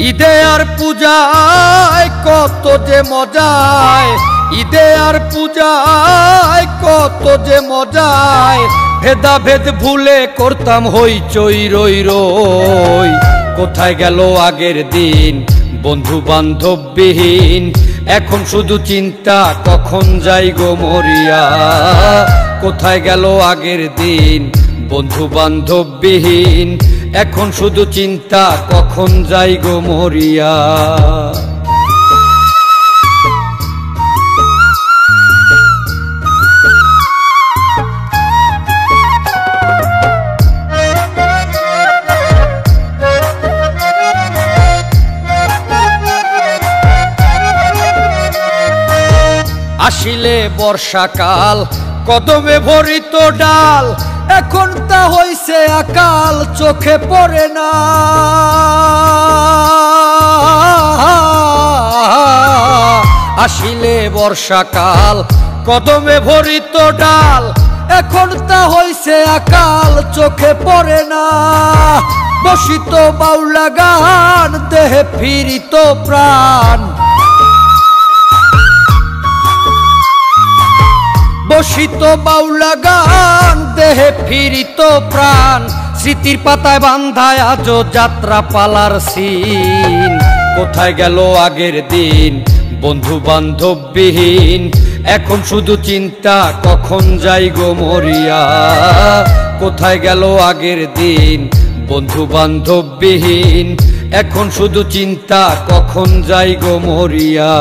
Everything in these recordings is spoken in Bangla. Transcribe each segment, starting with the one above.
ঈদে আর পূজায় কত যে মজায়, ঈদে আর পূজায় কত যে মজায়, ভেদাভেদ ভুলে করতাম হইচই রই রই। কোথায় গেল আগের দিন বন্ধু বান্ধববিহীন, এখন শুধু চিন্তা কখন যাই গো মরিয়া। কোথায় গেল আগের দিন বন্ধু বান্ধববিহীন, এখন শুধু চিন্তা কখন যাই গো মরিয়া। আসিলে বর্ষাকাল কদমে ভরিত ডাল, এখন তা হইছে আকাল চোখে পড়ে না। আসিলে বর্ষাকাল কদমে ভরিত ডাল, এখন তা হইছে আকাল চোখে পড়ে না। বসিত বাউলা গান দেহে ফিরিত প্রাণ, বসিত বাউলা গান দেহে ফিরিত প্রাণ। স্মৃতির পাতায় বান্ধায় আজও যাত্রা পালার সিন। কোথায় গেল আগের দিন বন্ধু বান্ধববিহীন, এখন শুধু চিন্তা কখন যাই গো মরিয়া। কোথায় গেল আগের দিন বন্ধু বান্ধববিহীন, এখন শুধু চিন্তা কখন যাই গো মরিয়া।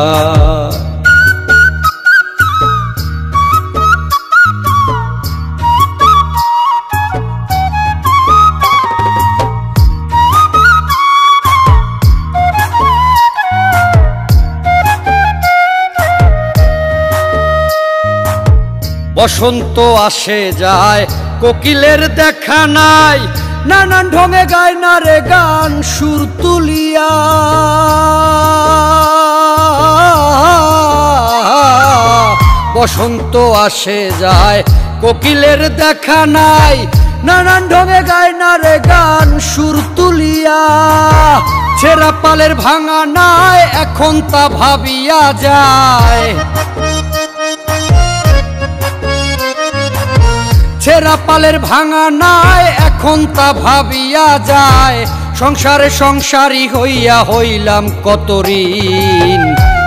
বসন্ত আসে যায় কোকিলের দেখা নাই, নানান ঢঙে গায় না রে গান সুর তুলিয়া। বসন্ত আসে যায় কোকিলের দেখা নাই, নানান ঢঙে গায় না রে গান সুর তুলিয়া। ছেঁড়া পালের ভাঙা নাই এখন তা ভাবিয়া যায়, ছেঁড়া পালের ভাঙা নাই এখন তা ভাবিয়া যায়। সংসারে সংসারী হইয়া হইলাম কত ঋণ।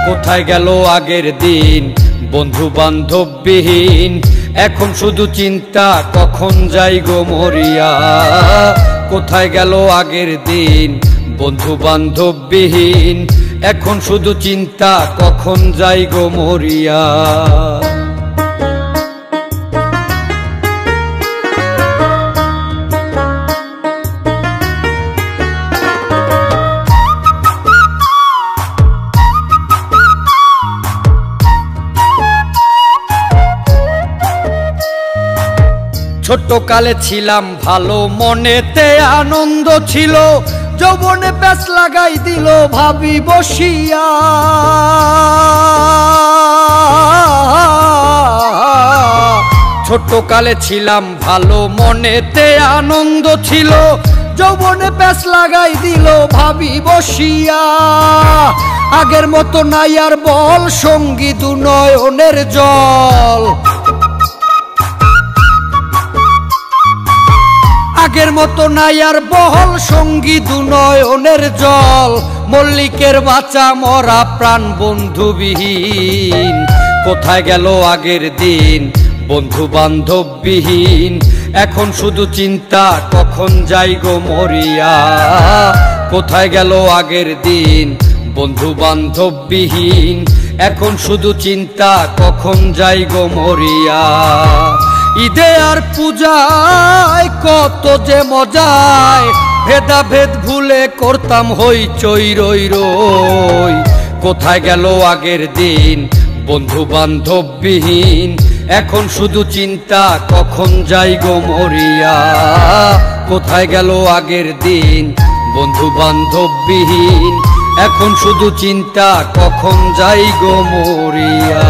কোথায় গেল আগের দিন বন্ধু বান্ধববিহীন, এখন শুধু চিন্তা কখন যাই গো মরিয়া। কোথায় গেল আগের দিন বন্ধু বান্ধববিহীন, এখন শুধু চিন্তা কখন যাই গো মরিয়া। ছোট কালে ছিলাম ভালো, মনেতে আনন্দ ছিল, যৌবনে প্যাচ লাগাই দিল ভাবি বসিয়া। ছোট কালে ছিলাম ভালো, মনেতে আনন্দ ছিল, যৌবনে প্যাচ লাগাই দিল ভাবি বসিয়া। আগের মতো নাই আর বল সঙ্গী দু নয়নের জল, আগের মতো নাই আর বহল সঙ্গী দু নয়নের জল। মল্লিকের বাঁচা মরা প্রাণ বন্ধুবিহীন, কোথায় গেল আগের দিন বন্ধু বান্ধববিহীন, এখন শুধু চিন্তা কখন যাই গো মরিয়া। কোথায় গেল আগের দিন বন্ধু বান্ধববিহীন, এখন শুধু চিন্তা কখন যাই গো মরিয়া। ঈদে আর পূজায় কত যে মজায়, ভেদাভেদ ভুলে করতাম হইচই রই রই। কোথায় গেল আগের দিন বন্ধু বান্ধববিহীন, এখন শুধু চিন্তা কখন যাই গো মরিয়া। কোথায় গেল আগের দিন বন্ধু বান্ধববিহীন, এখন শুধু চিন্তা কখন যাই গো মরিয়া।